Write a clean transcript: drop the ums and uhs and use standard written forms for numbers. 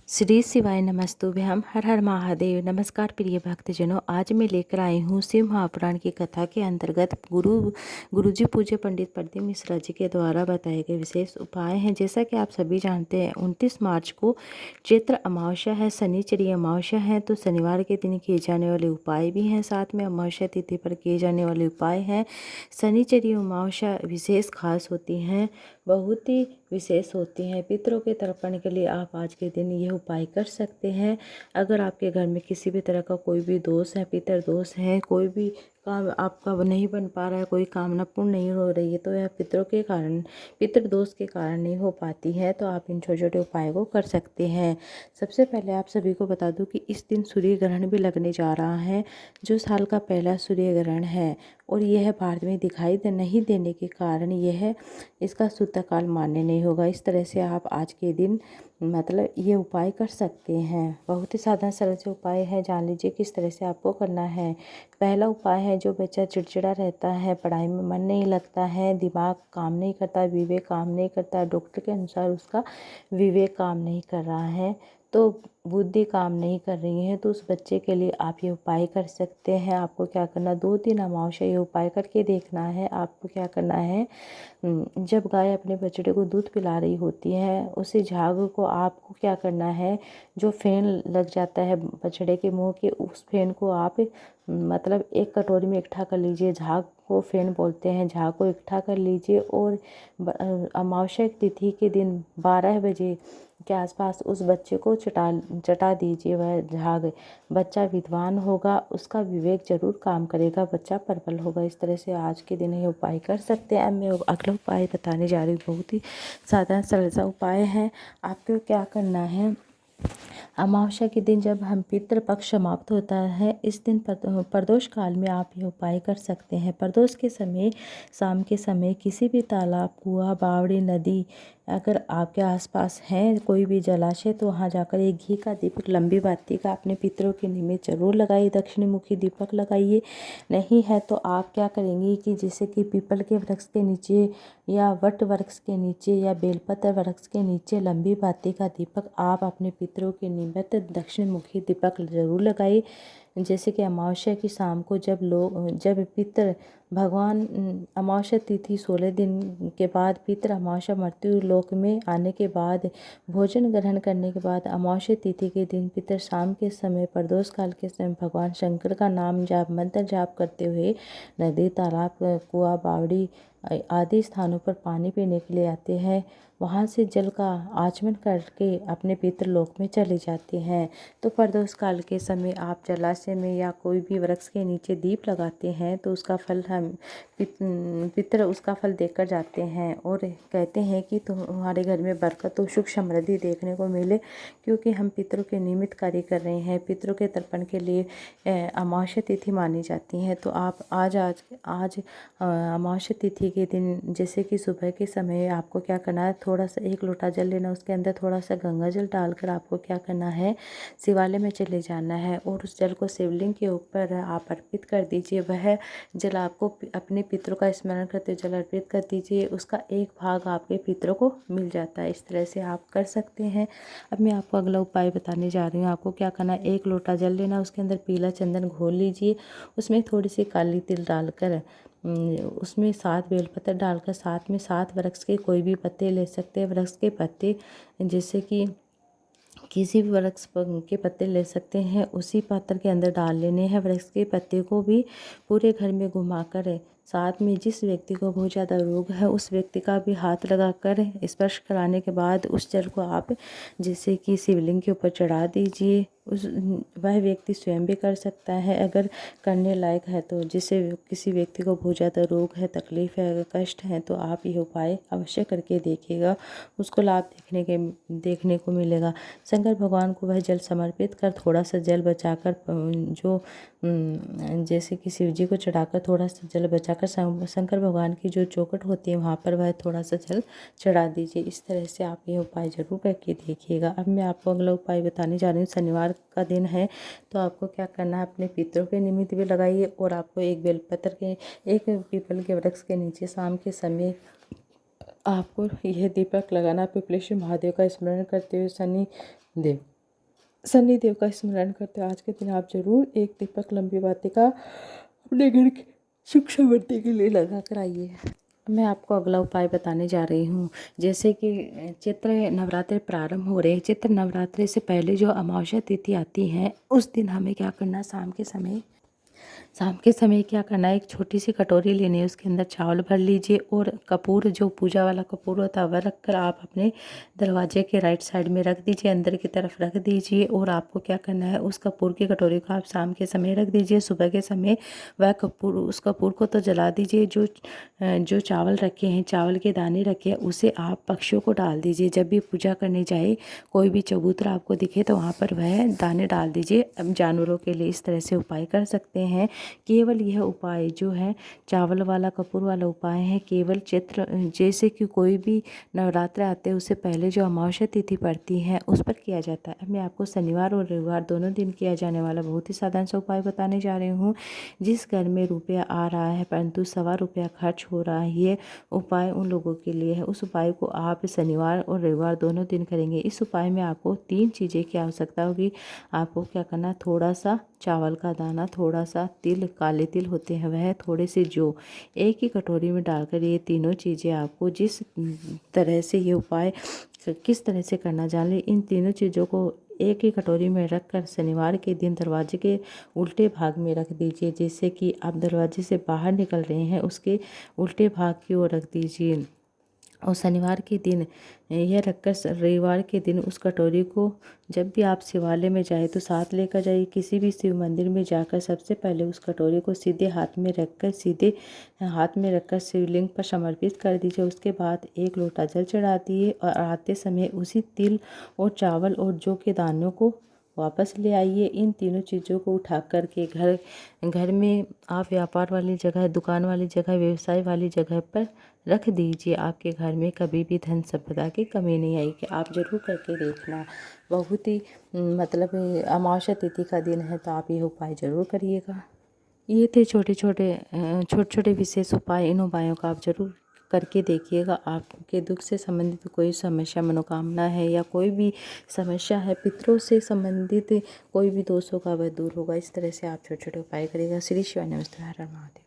श्री शिवाय नमस्तुभ्यम। हर हर महादेव। नमस्कार प्रिय भक्तजनों, आज मैं लेकर आई हूँ शिव महापुराण की कथा के अंतर्गत गुरुजी पूज्य पंडित प्रदीप मिश्रा जी के द्वारा बताए गए विशेष उपाय हैं। जैसा कि आप सभी जानते हैं 29 मार्च को चैत्र अमावस्या है, शनिचरी अमावस्या है, तो शनिवार के दिन किए जाने वाले उपाय भी हैं। साथ में अमावस्या तिथि पर किए जाने वाले उपाय हैं। शनिचरी अमावस्या विशेष खास होती हैं, बहुत ही विशेष होती हैं। पितरों के तर्पण के लिए आप आज के दिन यह उपाय कर सकते हैं। अगर आपके घर में किसी भी तरह का कोई भी दोष है, पितर दोष है, कोई भी काम आपका नहीं बन पा रहा है, कोई कामना पूर्ण नहीं हो रही है, तो यह पितरों के कारण, पितृ दोष के कारण नहीं हो पाती है, तो आप इन छोटे छोटे उपाय को कर सकते हैं। सबसे पहले आप सभी को बता दूं कि इस दिन सूर्य ग्रहण भी लगने जा रहा है, जो साल का पहला सूर्य ग्रहण है, और यह भारत में दिखाई नहीं देने के कारण यह इसका शुद्ध काल मान्य नहीं होगा। इस तरह से आप आज के दिन मतलब ये उपाय कर सकते हैं। बहुत ही साधारण सरल से उपाय है, जान लीजिए किस तरह से आपको करना है। पहला उपाय है, जो बच्चा चिड़चिड़ा रहता है, पढ़ाई में मन नहीं लगता है, दिमाग काम नहीं करता, विवेक काम नहीं करता, डॉक्टर के अनुसार उसका विवेक काम नहीं कर रहा है, तो बुद्धि काम नहीं कर रही है, तो उस बच्चे के लिए आप ये उपाय कर सकते हैं। आपको क्या करना, 2-3 अमावस्या ये उपाय करके देखना है। आपको क्या करना है, जब गाय अपने बछड़े को दूध पिला रही होती है, उसी झाग को आपको क्या करना है, जो फेन लग जाता है बछड़े के मुंह के, उस फेन को आप मतलब एक कटोरी में इकट्ठा कर लीजिए। झाग को फेन बोलते हैं। झाग को इकट्ठा कर लीजिए और अमावस्या तिथि के दिन 12 बजे के आसपास उस बच्चे को चटा दीजिए। वह झाग, बच्चा विद्वान होगा, उसका विवेक जरूर काम करेगा, बच्चा प्रबल होगा। इस तरह से आज के दिन ये उपाय कर सकते हैं। अब मैं अगला उपाय बताने जा रही हूँ, बहुत ही साधारण सरल सा उपाय है। आपको क्या करना है, अमावस्या के दिन जब हम पितृ पक्ष समाप्त होता है, इस दिन प्रदोष काल में आप ये उपाय कर सकते हैं। प्रदोष के समय, शाम के समय किसी भी तालाब, कुआं, बावड़ी, नदी अगर आपके आसपास है, कोई भी जलाशय, तो वहाँ जाकर एक घी का दीपक, लंबी बाती का अपने पितरों के निमित्त जरूर लगाइए। दक्षिणी मुखी दीपक लगाइए। नहीं है तो आप क्या करेंगे कि जैसे कि पीपल के वृक्ष के नीचे या वट वृक्ष के नीचे या बेलपत्र वृक्ष के नीचे लंबी बाती का दीपक आप अपने पितरों के निमित्त दक्षिण मुखी दीपक जरूर लगाइए। जैसे कि अमावस्या की शाम को जब पितर भगवान, अमावस्या तिथि 16 दिन के बाद, पितर अमावस्या मृत्यु लोक में आने के बाद, भोजन ग्रहण करने के बाद, अमावस्या तिथि के दिन पितर शाम के समय, प्रदोष काल के समय भगवान शंकर का नाम जाप, मंत्र जाप करते हुए नदी, तालाब, कुआं, बावड़ी आदि स्थानों पर पानी पीने के लिए आते हैं। वहाँ से जल का आचमन करके अपने पितृलोक में चले जाते हैं। तो प्रदोष काल के समय आप जलाशय में या कोई भी वृक्ष के नीचे दीप लगाते हैं, तो उसका फल हम पितर उसका फल देकर जाते हैं और कहते हैं कि तुम्हारे घर में बरकत और सुख समृद्धि देखने को मिले, क्योंकि हम पितरों के निमित्त कार्य कर रहे हैं। पितरों के तर्पण के लिए अमावस्या तिथि मानी जाती है। तो आप आज अमावस्या तिथि के दिन, जैसे कि सुबह के समय, आपको क्या करना है, थोड़ा सा 1 लोटा जल लेना, उसके अंदर थोड़ा सा गंगा जल डालकर आपको क्या करना है, शिवालय में चले जाना है और उस जल को शिवलिंग के ऊपर आप अर्पित कर दीजिए। वह जल आपको अपने पितरों का स्मरण करते जल अर्पित कर दीजिए। उसका एक भाग आपके पितरों को मिल जाता है। इस तरह से आप कर सकते हैं। अब मैं आपको अगला उपाय बताने जा रही हूँ। आपको क्या करना है, 1 लोटा जल लेना, उसके अंदर पीला चंदन घोल लीजिए, उसमें थोड़ी सी काली तिल डालकर, उसमें 7 बेलपत्र डालकर, साथ में 7 वृक्ष के कोई भी पत्ते ले सकते हैं। वृक्ष के पत्ते जैसे कि किसी भी वृक्ष के पत्ते ले सकते हैं, उसी पात्र के अंदर डाल लेने हैं। वृक्ष के पत्ते को भी पूरे घर में घुमाकर, साथ में जिस व्यक्ति को बहुत ज़्यादा रोग है उस व्यक्ति का भी हाथ लगाकर स्पर्श कराने के बाद उस जल को आप जैसे कि शिवलिंग के ऊपर चढ़ा दीजिए। वह व्यक्ति स्वयं भी कर सकता है अगर करने लायक है तो। जिसे किसी व्यक्ति को बहुत ज़्यादा रोग है, तकलीफ है, कष्ट है, तो आप ये उपाय अवश्य करके देखिएगा, उसको लाभ देखने को मिलेगा। शंकर भगवान को वह जल समर्पित कर, थोड़ा सा जल बचाकर, जो जैसे कि शिव जी को चढ़ाकर थोड़ा सा जल बचाकर शंकर भगवान की जो चौखट होती है वहाँ पर वह थोड़ा सा जल चढ़ा दीजिए। इस तरह से आप ये उपाय जरूर करके देखिएगा। अब मैं आपको अगला उपाय बताने जा रही हूँ। शनिवार का दिन है, तो आपको क्या करना है, अपने पितरों के निमित्त भी लगाइए और आपको एक पीपल के वृक्ष के नीचे शाम के समय आपको यह दीपक लगाना। पिपलेश्वर महादेव का स्मरण करते हुए शनि देव शनिदेव का स्मरण करते हो आज के दिन आप जरूर एक दीपक लंबी वाटिका अपने घर की सुख समृद्धि के लिए लगा कर आइए। मैं आपको अगला उपाय बताने जा रही हूँ। जैसे कि चैत्र नवरात्रि प्रारंभ हो रहे हैं, चैत्र नवरात्रि से पहले जो अमावस्या तिथि आती है उस दिन हमें क्या करना, शाम के समय क्या करना है, एक छोटी सी कटोरी लेनी है, उसके अंदर चावल भर लीजिए और कपूर, जो पूजा वाला कपूर होता है वह रख कर आप अपने दरवाजे के राइट साइड में रख दीजिए, अंदर की तरफ रख दीजिए। और आपको क्या करना है, उस कपूर की कटोरी को आप शाम के समय रख दीजिए। सुबह के समय वह कपूर, उस कपूर को तो जला दीजिए, जो चावल रखे हैं, चावल के दाने रखे हैं, उसे आप पक्षियों को डाल दीजिए। जब भी पूजा करने जाए कोई भी चबूतरा आपको दिखे तो वहाँ पर वह दाने डाल दीजिए। अब जानवरों के लिए इस तरह से उपाय कर सकते हैं। केवल यह उपाय जो है, चावल वाला कपूर वाला उपाय है, केवल चैत्र, जैसे कि कोई भी नवरात्र आते हैं उससे पहले जो अमावस्या तिथि पड़ती है उस पर किया जाता है। अब मैं आपको शनिवार और रविवार दोनों दिन किया जाने वाला बहुत ही साधारण सा उपाय बताने जा रही हूँ। जिस घर में रुपया आ रहा है परंतु ₹1.25 खर्च हो रहा है, ये उपाय उन लोगों के लिए है। उस उपाय को आप शनिवार और रविवार दोनों दिन करेंगे। इस उपाय में आपको 3 चीज़ें की आवश्यकता होगी। आपको क्या करना, थोड़ा सा चावल का दाना, थोड़ा सा तिल, काले तिल होते हैं वह, थोड़े से जौ, एक ही कटोरी में डालकर ये तीनों चीज़ें आपको जिस तरह से ये उपाय किस तरह से करना जान लें। इन तीनों चीज़ों को एक ही कटोरी में रखकर शनिवार के दिन दरवाजे के उल्टे भाग में रख दीजिए। जैसे कि आप दरवाजे से बाहर निकल रहे हैं उसके उल्टे भाग की ओर रख दीजिए। और शनिवार के दिन यह रखकर रविवार के दिन उस कटोरी को जब भी आप शिवालय में जाए तो साथ लेकर जाइए। किसी भी शिव मंदिर में जाकर सबसे पहले उस कटोरी को सीधे हाथ में रखकर शिवलिंग पर समर्पित कर दीजिए। उसके बाद 1 लोटा जल चढ़ा दिए और आते समय उसी तिल और चावल और जौ के दानों को वापस ले आइए। इन तीनों चीज़ों को उठा कर के घर में आप व्यापार वाली जगह, दुकान वाली जगह, व्यवसाय वाली जगह पर रख दीजिए। आपके घर में कभी भी धन संपदा की कमी नहीं आएगी। आप ज़रूर करके देखना। बहुत ही मतलब अमावस्या तिथि का दिन है तो आप ये उपाय ज़रूर करिएगा। ये थे छोटे छोटे विशेष उपाय। इन उपायों का आप ज़रूर करके देखिएगा। आपके दुख से संबंधित कोई समस्या, मनोकामना है या कोई भी समस्या है, पितरों से संबंधित कोई भी दोष होगा वह दूर होगा। इस तरह से आप छोटे छोटे उपाय करिएगा। श्री शिवाय नमस्ते। हर हर महादेव।